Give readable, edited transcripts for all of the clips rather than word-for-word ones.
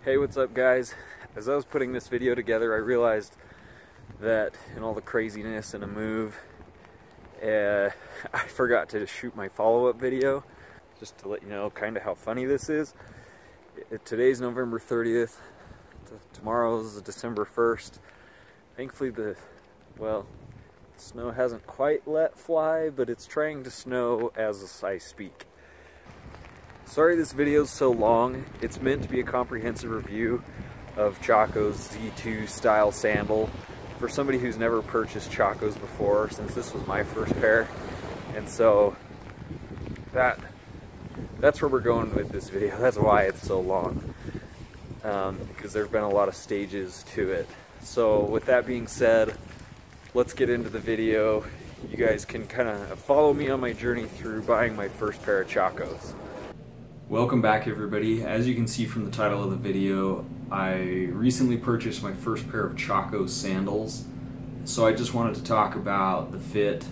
Hey, what's up guys? As I was putting this video together, I realized that in all the craziness and a move, I forgot to shoot my follow-up video, just to let you know kind of how funny this is. Today's November 30th, tomorrow's December 1st. Thankfully the snow hasn't quite let fly, but it's trying to snow as I speak. Sorry this video's so long. It's meant to be a comprehensive review of Chaco's Z2 style sandal for somebody who's never purchased Chacos before, since this was my first pair. And so that's where we're going with this video. That's why it's so long, because there's been a lot of stages to it. So with that being said, let's get into the video. You guys can kind of follow me on my journey through buying my first pair of Chacos. Welcome back everybody. As you can see from the title of the video, I recently purchased my first pair of Chaco Sandals. So I just wanted to talk about the fit,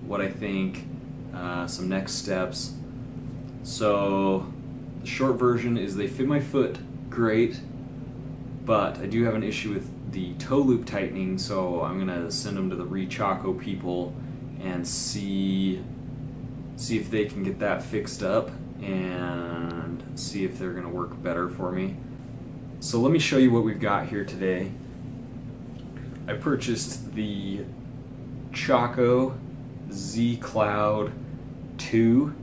what I think, some next steps. So the short version is they fit my foot great, but I do have an issue with the toe loop tightening, so I'm gonna send them to the ReChaco people and see if they can get that fixed up and see if they're gonna work better for me. So let me show you what we've got here today. I purchased the Chaco Z Cloud 2.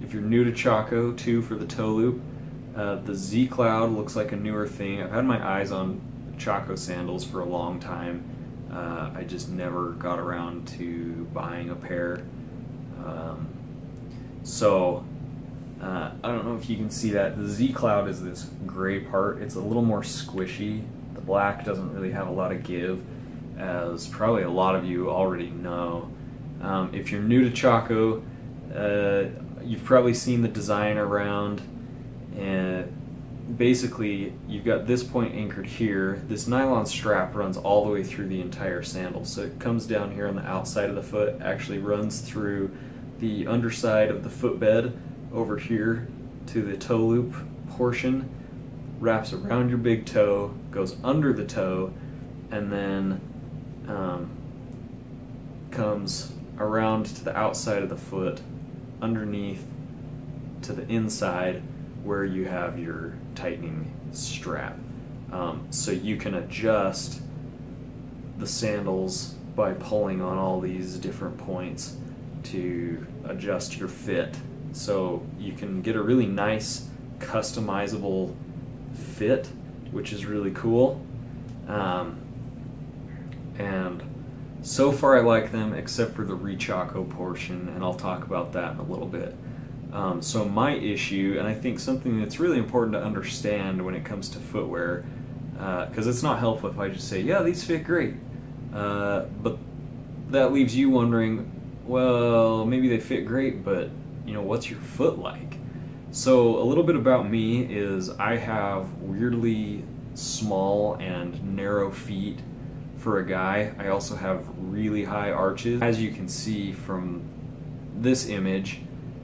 If you're new to Chaco, 2 for the toe loop. The Z Cloud looks like a newer thing. I've had my eyes on Chaco sandals for a long time. I just never got around to buying a pair. I don't know if you can see that. The Z Cloud is this gray part. It's a little more squishy. The black doesn't really have a lot of give, as probably a lot of you already know. If you're new to Chaco, you've probably seen the design around, and basically you've got this point anchored here. This nylon strap runs all the way through the entire sandal, so it comes down here on the outside of the foot, actually runs through the underside of the footbed over here to the toe loop portion, wraps around your big toe, goes under the toe, and then comes around to the outside of the foot, underneath to the inside where you have your tightening strap. So you can adjust the sandals by pulling on all these different points to adjust your fit. So you can get a really nice customizable fit, which is really cool. And so far I like them, except for the ReChaco portion, and I'll talk about that in a little bit. So my issue, and I think something that's really important to understand when it comes to footwear, because it's not helpful if I just say, yeah, these fit great, but that leaves you wondering, well, maybe they fit great, but you know, what's your foot like? So a little bit about me is I have weirdly small and narrow feet for a guy. I also have really high arches. As you can see from this image,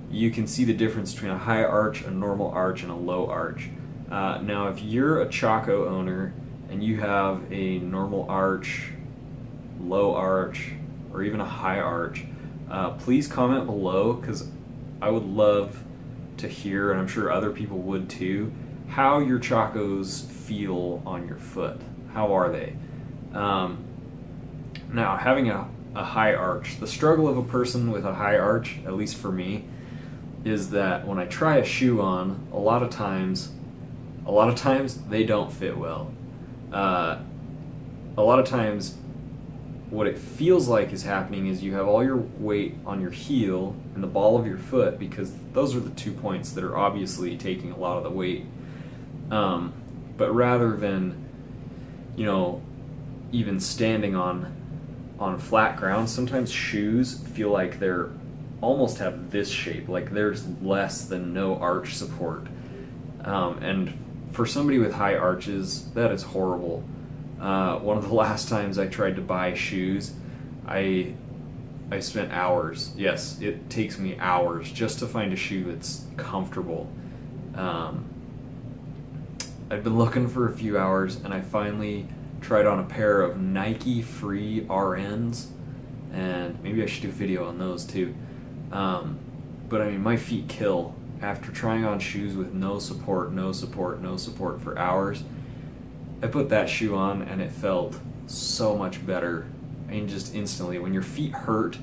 you can see the difference between a high arch, a normal arch, and a low arch. Now if you're a Chaco owner and you have a normal arch, low arch, or even a high arch, please comment below, because I would love to hear, and I'm sure other people would too, how your Chacos feel on your foot. How are they? Now, having a high arch, the struggle of a person with a high arch, at least for me, is that when I try a shoe on, a lot of times they don't fit well. A lot of times what it feels like is happening is you have all your weight on your heel and the ball of your foot, because those are the 2 points that are obviously taking a lot of the weight. But rather than, you know, even standing on flat ground, sometimes shoes feel like they're almost have this shape, like there's less than no arch support. And for somebody with high arches, that is horrible. One of the last times I tried to buy shoes, I spent hours. Yes, it takes me hours just to find a shoe that's comfortable. I'd been looking for a few hours, and I finally tried on a pair of Nike Free RNs, and maybe I should do a video on those too. But I mean, my feet kill after trying on shoes with no support for hours. I put that shoe on and it felt so much better. I mean, just instantly, when your feet hurt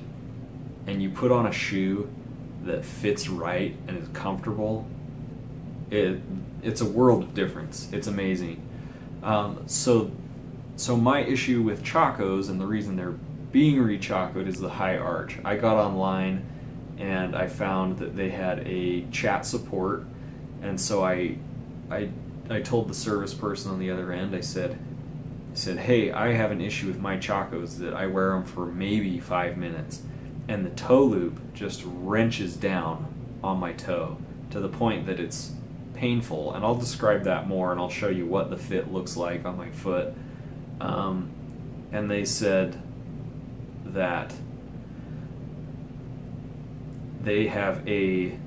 and you put on a shoe that fits right and is comfortable, it's a world of difference. It's amazing. So my issue with Chacos, and the reason they're being ReChacoed, is the high arch. I got online and I found that they had a chat support, and so I told the service person on the other end, I said, hey, I have an issue with my Chacos that I wear them for maybe 5 minutes, and the toe loop just wrenches down on my toe to the point that it's painful. And I'll describe that more, and I'll show you what the fit looks like on my foot. And they said that they have a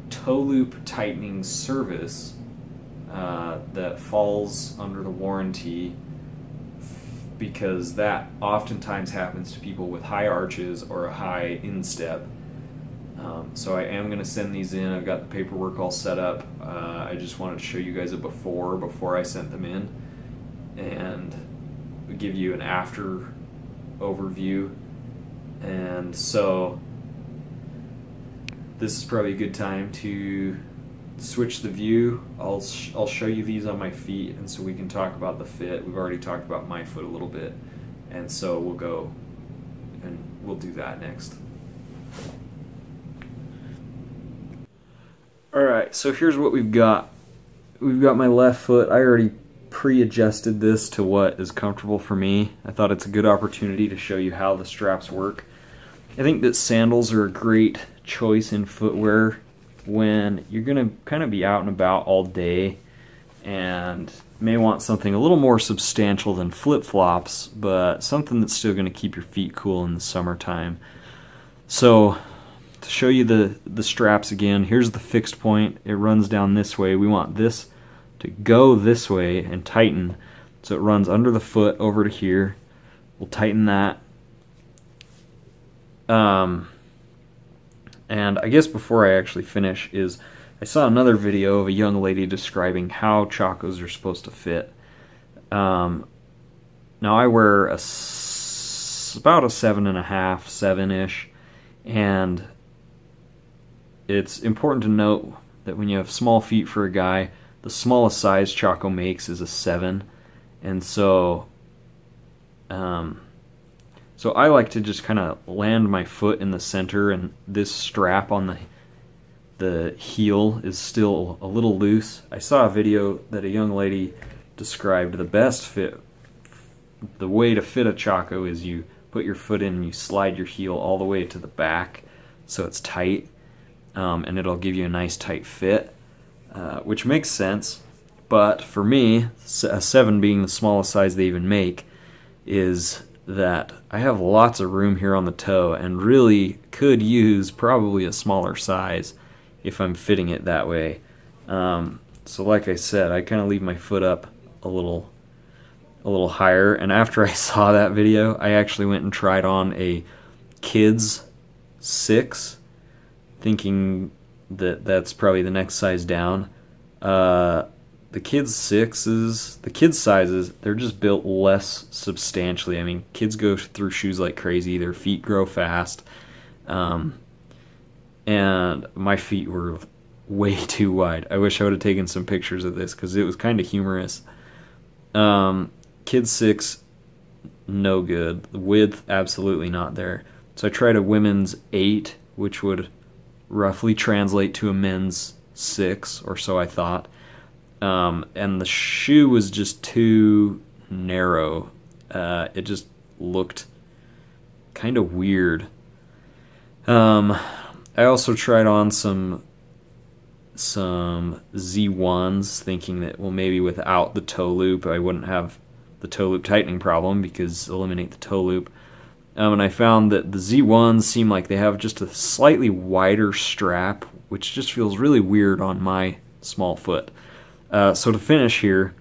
toe loop tightening service that falls under the warranty, because that oftentimes happens to people with high arches or a high instep. So I am going to send these in. I've got the paperwork all set up. I just wanted to show you guys a before I sent them in, and give you an after overview. And so this is probably a good time to switch the view. I'll show you these on my feet, and so we can talk about the fit. We've already talked about my foot a little bit, and so we'll go and we'll do that next. Alright, so here's what we've got. We've got my left foot. I already pre-adjusted this to what is comfortable for me. I thought it's a good opportunity to show you how the straps work. I think that sandals are a great choice in footwear when you're going to kind of be out and about all day and may want something a little more substantial than flip-flops, but something that's still going to keep your feet cool in the summertime. So to show you the straps again, here's the fixed point. It runs down this way. We want this to go this way and tighten, so it runs under the foot over to here. We'll tighten that. And I guess before I actually finish, I saw another video of a young lady describing how Chacos are supposed to fit. Now I wear about a 7.5, 7-ish, and it's important to note that when you have small feet for a guy, the smallest size Chaco makes is a 7, and so I like to just kind of land my foot in the center, and this strap on the heel is still a little loose. I saw a video that a young lady described the best fit. The way to fit a Chaco is you put your foot in and you slide your heel all the way to the back so it's tight, and it'll give you a nice tight fit, which makes sense. But for me, a 7 being the smallest size they even make, is that I have lots of room here on the toe and really could use probably a smaller size if I'm fitting it that way. So like I said, I kind of leave my foot up a little higher, and after I saw that video, I actually went and tried on a Kids 6, thinking that that's probably the next size down. The kids' sizes, they're just built less substantially. I mean, kids go through shoes like crazy. Their feet grow fast. And my feet were way too wide. I wish I would have taken some pictures of this because it was kind of humorous. Kids 6, no good. The width, absolutely not there. So I tried a women's 8, which would roughly translate to a men's 6, or so I thought. And the shoe was just too narrow. It just looked kind of weird. I also tried on some Z1s, thinking that, well, maybe without the toe loop I wouldn't have the toe loop tightening problem, because eliminate the toe loop. And I found that the Z1s seem like they have just a slightly wider strap, which just feels really weird on my small foot. So to finish here,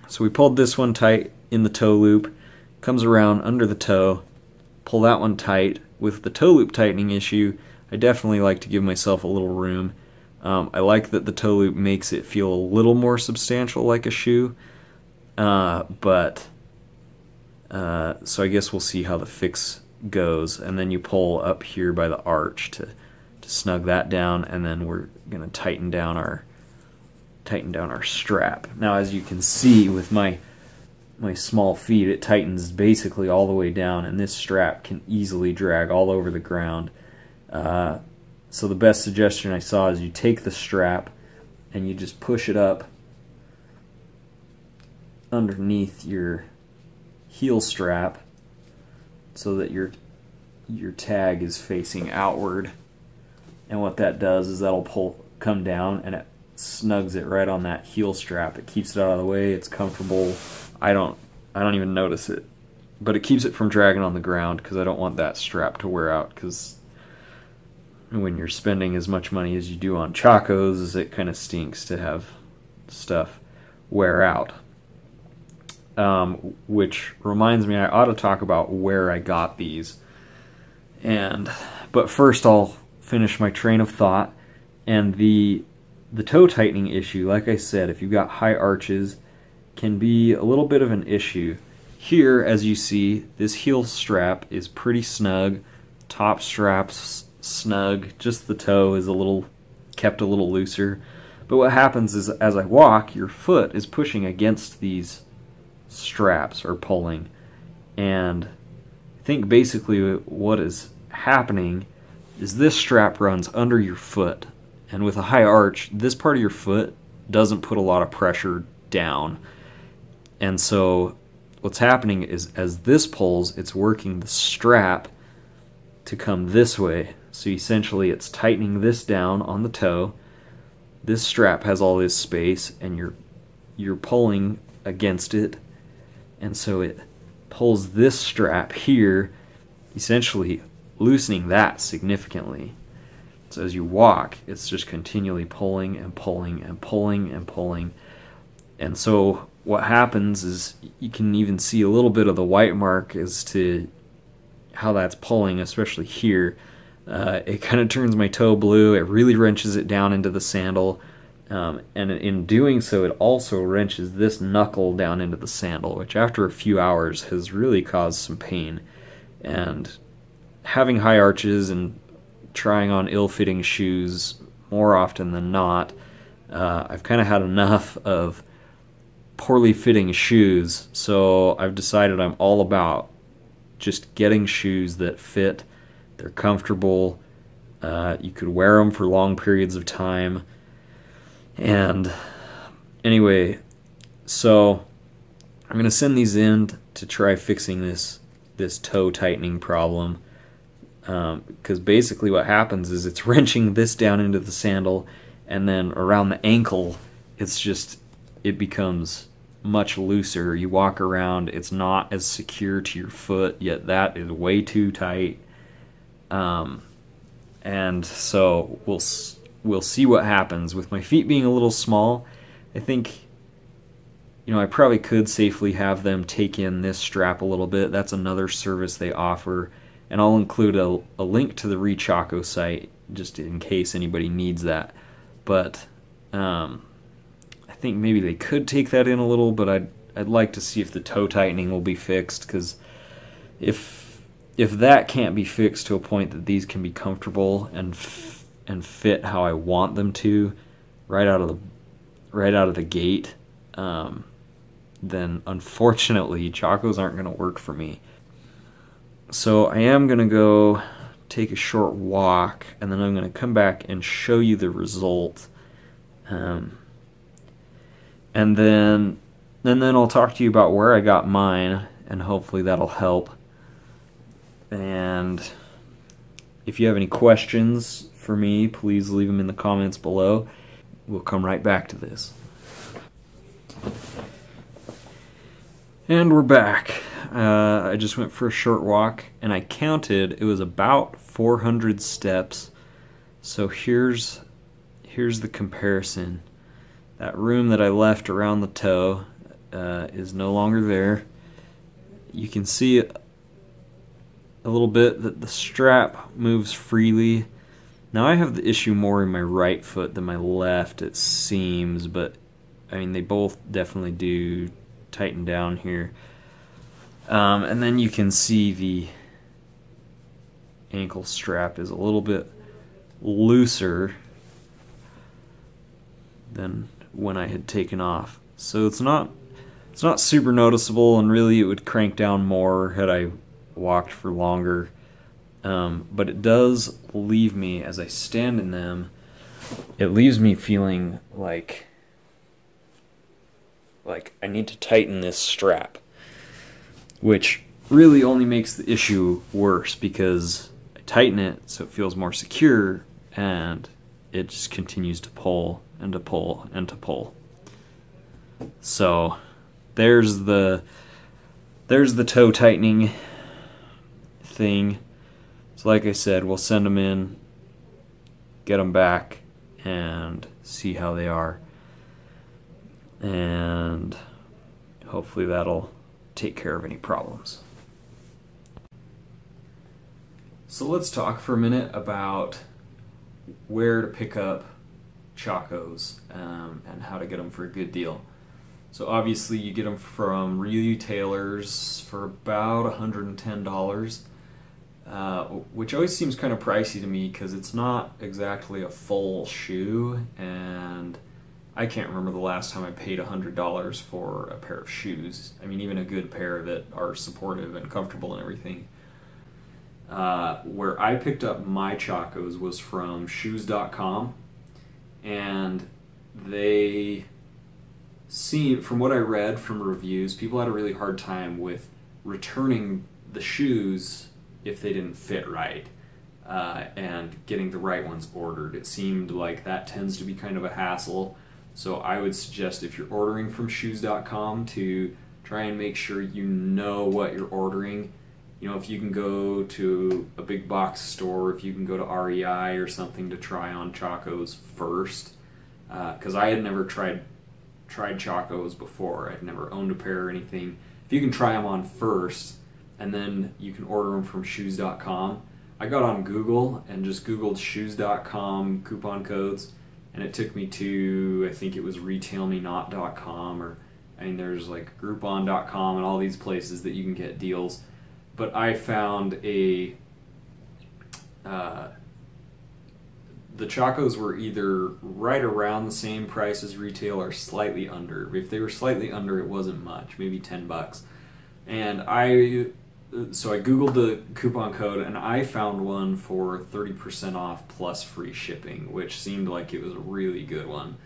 so we pulled this one tight in the toe loop, comes around under the toe, pull that one tight. With the toe loop tightening issue, I definitely like to give myself a little room. I like that the toe loop makes it feel a little more substantial like a shoe, so I guess we'll see how the fix goes. And then you pull up here by the arch to snug that down, and then we're gonna tighten down our strap. Now, as you can see with my small feet, it tightens basically all the way down, and this strap can easily drag all over the ground. So the best suggestion I saw is you take the strap and you just push it up underneath your heel strap so that your tag is facing outward. And what that does is that'll come down, and it snugs it right on that heel strap. It keeps it out of the way. It's comfortable. I don't even notice it, but it keeps it from dragging on the ground because I don't want that strap to wear out, because when you're spending as much money as you do on Chacos, it kind of stinks to have stuff wear out. Which reminds me, I ought to talk about where I got these. But first I'll finish my train of thought. And the toe tightening issue, like I said, if you've got high arches, can be a little bit of an issue. Here, as you see, this heel strap is pretty snug, top strap's snug, just the toe is kept a little looser. But what happens is, as I walk, your foot is pushing against these straps, or pulling. And I think basically what is happening is this strap runs under your foot. And with a high arch, this part of your foot doesn't put a lot of pressure down. And so what's happening is, as this pulls, it's working the strap to come this way. So essentially it's tightening this down on the toe. This strap has all this space, and you're pulling against it. And so it pulls this strap here, essentially loosening that significantly. So as you walk, it's just continually pulling and pulling and pulling and pulling. And so what happens is you can even see a little bit of the white mark as to how that's pulling, especially here. It kind of turns my toe blue. It really wrenches it down into the sandal. And in doing so, it also wrenches this knuckle down into the sandal, which after a few hours has really caused some pain. And having high arches and trying on ill-fitting shoes more often than not, I've kind of had enough of poorly fitting shoes, so I've decided I'm all about just getting shoes that fit. They're comfortable, you could wear them for long periods of time. And anyway, so I'm going to send these in to try fixing this toe tightening problem, because basically what happens is it's wrenching this down into the sandal, and then around the ankle it becomes much looser. You walk around, it's not as secure to your foot, yet that is way too tight. And so we'll see what happens. With my feet being a little small, I think, I probably could safely have them take in this strap a little bit. That's another service they offer, and I'll include a link to the ReChaco site just in case anybody needs that. But I think maybe they could take that in a little, but I'd like to see if the toe tightening will be fixed, because if that can't be fixed to a point that these can be comfortable and fit how I want them to right out of the gate, then unfortunately Chacos aren't going to work for me. So I am going to go take a short walk, and then I'm going to come back and show you the result. And then I'll talk to you about where I got mine, and hopefully that'll help. And if you have any questions for me, please leave them in the comments below. We'll come right back to this. And we're back. I just went for a short walk, and I counted, it was about 400 steps. So here's the comparison. that room that I left around the toe is no longer there. You can see a little bit that the strap moves freely. Now I have the issue more in my right foot than my left, it seems, but I mean they both definitely do tighten down here. And then you can see the ankle strap is a little bit looser than when I had taken off. So it's not super noticeable, and really it would crank down more had I walked for longer. But it does leave me, as I stand in them, it leaves me feeling like I need to tighten this strap, which really only makes the issue worse because I tighten it so it feels more secure, and it just continues to pull and to pull and to pull. So there's the toe tightening thing. So like I said, we'll send them in, get them back, and see how they are. And hopefully that'll take care of any problems. So let's talk for a minute about where to pick up Chacos and how to get them for a good deal. So obviously you get them from retailers for about $110, which always seems kind of pricey to me because it's not exactly a full shoe, and I can't remember the last time I paid $100 for a pair of shoes. I mean, even a good pair that are supportive and comfortable and everything. Where I picked up my Chacos was from shoes.com, and they seem, from what I read from reviews, people had a really hard time with returning the shoes if they didn't fit right, and getting the right ones ordered. It seemed like that tends to be kind of a hassle, so I would suggest if you're ordering from shoes.com to try and make sure you know what you're ordering. You know, if you can go to a big box store, if you can go to REI or something to try on Chacos first, because I had never tried Chacos before. I'd never owned a pair or anything. If you can try them on first, and then you can order them from shoes.com. I got on Google and just Googled shoes.com coupon codes, and it took me to, I think it was retailmenot.com, or I mean there's like groupon.com and all these places that you can get deals. But I found the Chacos were either right around the same price as retail or slightly under. If they were slightly under, it wasn't much, maybe $10. And so I Googled the coupon code, and I found one for 30% off plus free shipping, which seemed like it was a really good one.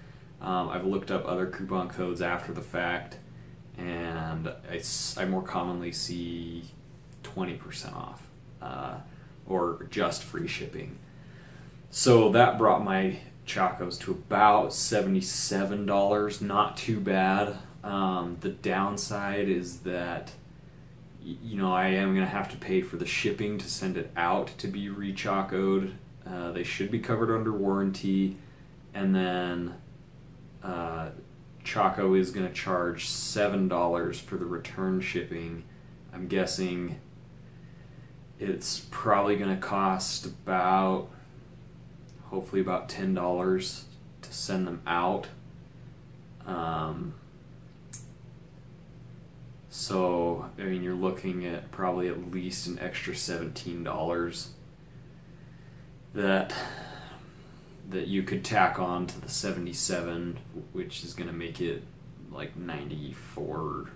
I've looked up other coupon codes after the fact, and I more commonly see 20% off, or just free shipping. So that brought my Chacos to about $77, not too bad. The downside is that, you know, I am going to have to pay for the shipping to send it out to be ReChacoed. They should be covered under warranty, and then Chaco is going to charge $7 for the return shipping. I'm guessing it's probably going to cost about, hopefully about $10 to send them out. So, I mean, you're looking at probably at least an extra $17 that you could tack on to the $77, which is going to make it like $94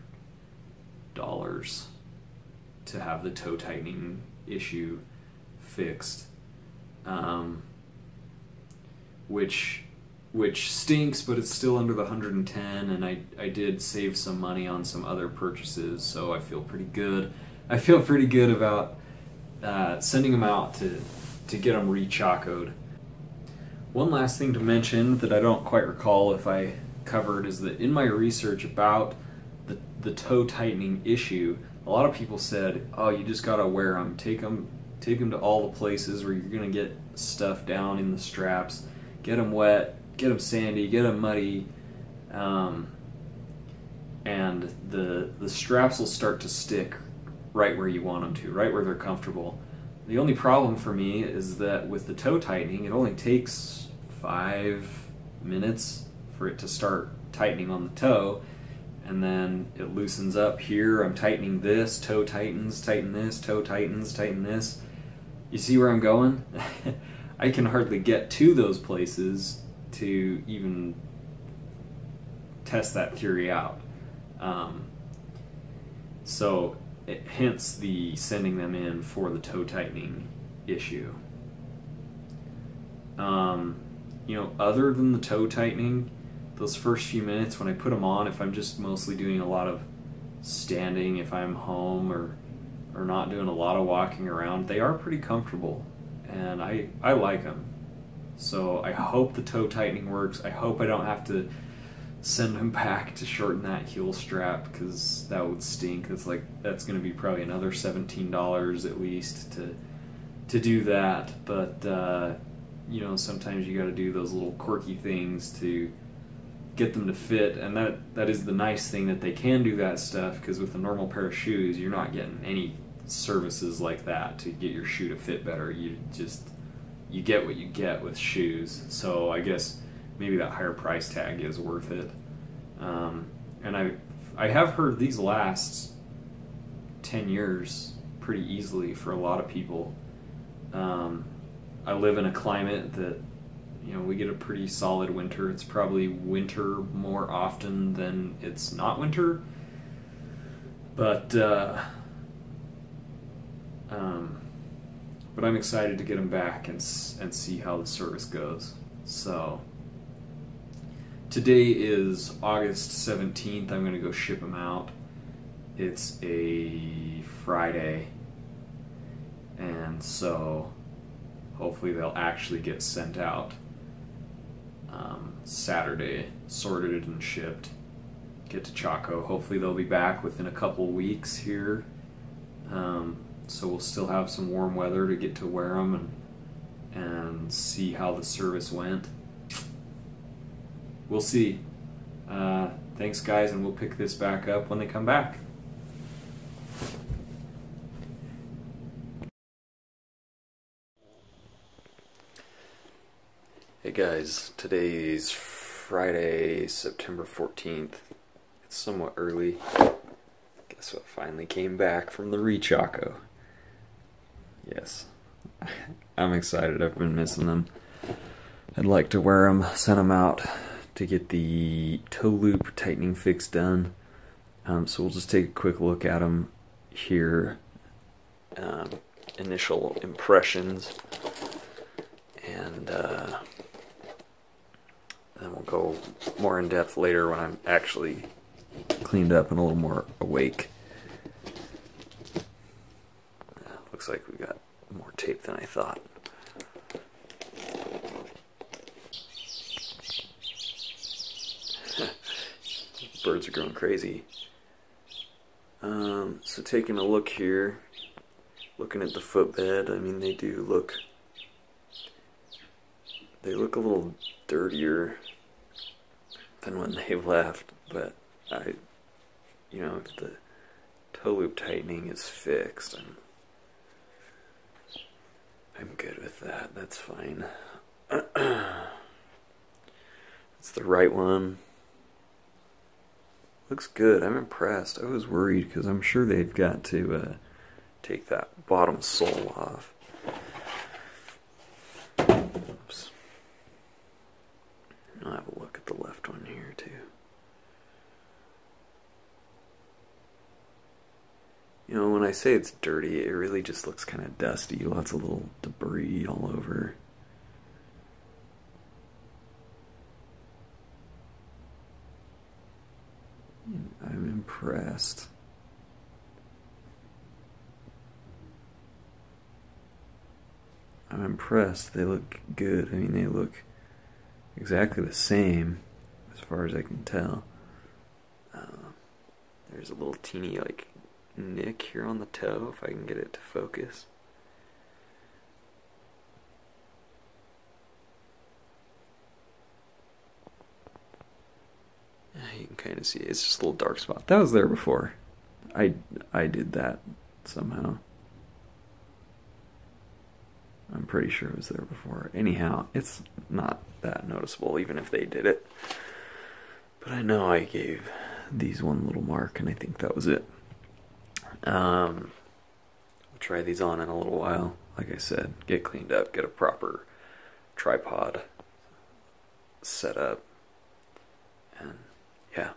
to have the toe tightening issue fixed, which stinks, but it's still under the 110, and I did save some money on some other purchases, so I feel pretty good. I feel pretty good about sending them out to get them ReChacoed. One last thing to mention that I don't quite recall if I covered is that in my research about the toe tightening issue, a lot of people said, oh, you just gotta wear them, take them to all the places where you're gonna get stuff down in the straps, get them wet, get them sandy, get them muddy, And the straps will start to stick right where you want them to, right where they're comfortable. The only problem for me is that with the toe tightening, it only takes 5 minutes for it to start tightening on the toe, and then it loosens up here. I'm tightening this, toe tightens, tighten this, toe tightens, tighten this. You see where I'm going? I can hardly get to those places to even test that theory out. So hence the sending them in for the toe tightening issue. You know, other than the toe tightening, those first few minutes when I put them on, if I'm just mostly doing a lot of standing, if I'm home or not doing a lot of walking around, they are pretty comfortable, and I like them. So I hope the toe tightening works. I hope I don't have to send them back to shorten that heel strap, because that would stink. That's going to be probably another $17 at least to do that. But you know, sometimes you got to do those little quirky things to get them to fit, and that is the nice thing, that they can do that stuff, because with a normal pair of shoes you're not getting any services like that to get your shoe to fit better. You get what you get with shoes. So I guess maybe that higher price tag is worth it. And I have heard these last 10 years pretty easily for a lot of people. I live in a climate that, you know, we get a pretty solid winter. It's probably winter more often than it's not winter. But I'm excited to get them back and see how the service goes. So today is August 17th. I'm going to go ship them out. It's a Friday, and so hopefully they'll actually get sent out Saturday, sorted and shipped, get to Chaco. Hopefully they'll be back within a couple weeks here, so we'll still have some warm weather to get to wear them and see how the service went. We'll see. Thanks guys, and we'll pick this back up when they come back. Hey guys, today's Friday, September 14th. It's somewhat early. Guess what finally came back from the ReChaco. Yes, I'm excited. I've been missing them. I'd like to wear them, send them out to get the toe loop tightening fix done. So we'll just take a quick look at them here. Initial impressions, and then we'll go more in depth later when I'm actually cleaned up and a little more awake. Looks like we got more tape than I thought. Birds are going crazy. So taking a look here, looking at the footbed, I mean, they look a little dirtier than when they left, but you know, if the toe loop tightening is fixed, I'm good with that. That's fine. It's the right one. Looks good. I'm impressed. I was worried because I'm sure they've got to take that bottom sole off. Oops. I'll have a look at the left one here too. You know, when I say it's dirty, it really just looks kind of dusty. Lots of little debris all over. I'm impressed. I'm impressed. They look good. I mean, they look exactly the same as far as I can tell. There's a little teeny like nick here on the toe, if I can get it to focus. You can kind of see it. It's just a little dark spot. That was there before. I did that somehow. I'm pretty sure it was there before. Anyhow, it's not that noticeable even if they did it. But I know I gave these one little mark and I think that was it. I'll try these on in a little while. Like I said, get cleaned up, get a proper tripod set up, and yeah,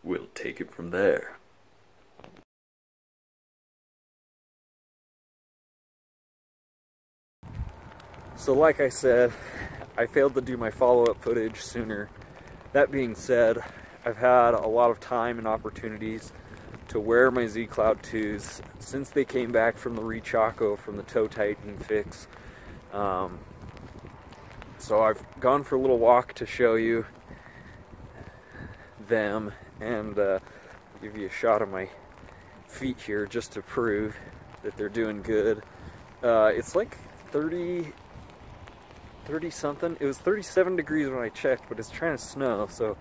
we'll take it from there. So like I said, I failed to do my follow-up footage sooner. That being said, I've had a lot of time and opportunities to wear my Z Cloud 2s since they came back from the ReChaco, from the toe tightening fix. So I've gone for a little walk to show you them and give you a shot of my feet here just to prove that they're doing good. It's like 30 something. It was 37 degrees when I checked, but it's trying to snow, so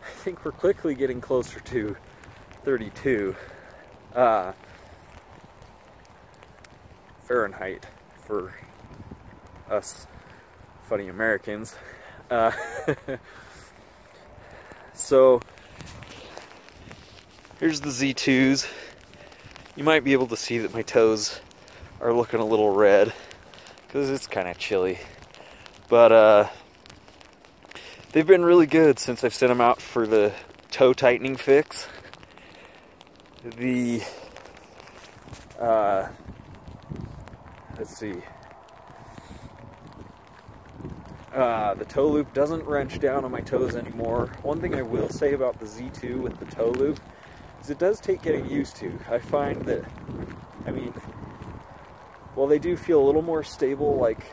I think we're quickly getting closer to 32 Fahrenheit for us funny Americans. So here's the Z2s. You might be able to see that my toes are looking a little red because it's kind of chilly, but they've been really good since I've sent them out for the toe tightening fix. The let's see, the toe loop doesn't wrench down on my toes anymore. One thing I will say about the Z2 with the toe loop is it does take getting used to. I find that, I mean, well, they do feel a little more stable like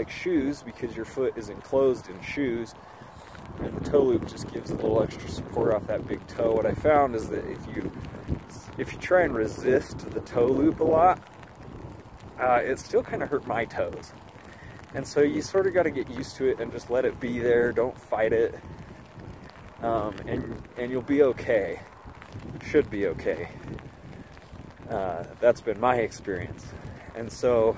shoes because your foot is enclosed in shoes, and the toe loop just gives a little extra support off that big toe. What I found is that if you try and resist the toe loop a lot, it still kind of hurt my toes. And so you sort of got to get used to it and just let it be there. Don't fight it, and you'll be okay. Should be okay. That's been my experience, and so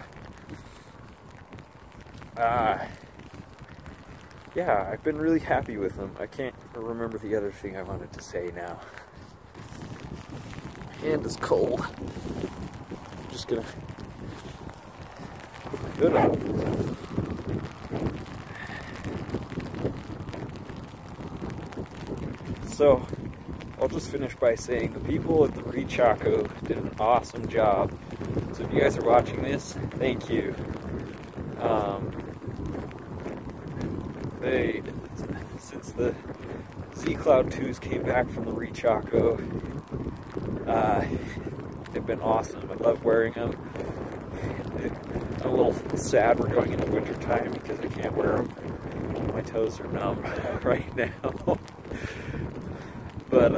yeah, I've been really happy with them. I can't remember the other thing I wanted to say now. My hand is cold. I'm just gonna put my hood on. So, I'll just finish by saying the people at the ReChaco did an awesome job. So if you guys are watching this, thank you. Since the Z Cloud 2s came back from the ReChaco, they've been awesome. I love wearing them. I'm a little sad we're going into winter time because I can't wear them. My toes are numb right now. But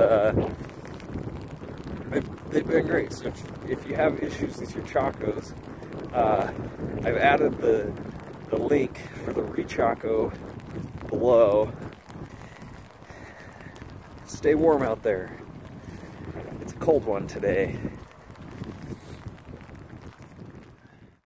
they've been great. So if you have issues with your Chacos, I've added the link for the ReChaco below. Stay warm out there. It's a cold one today.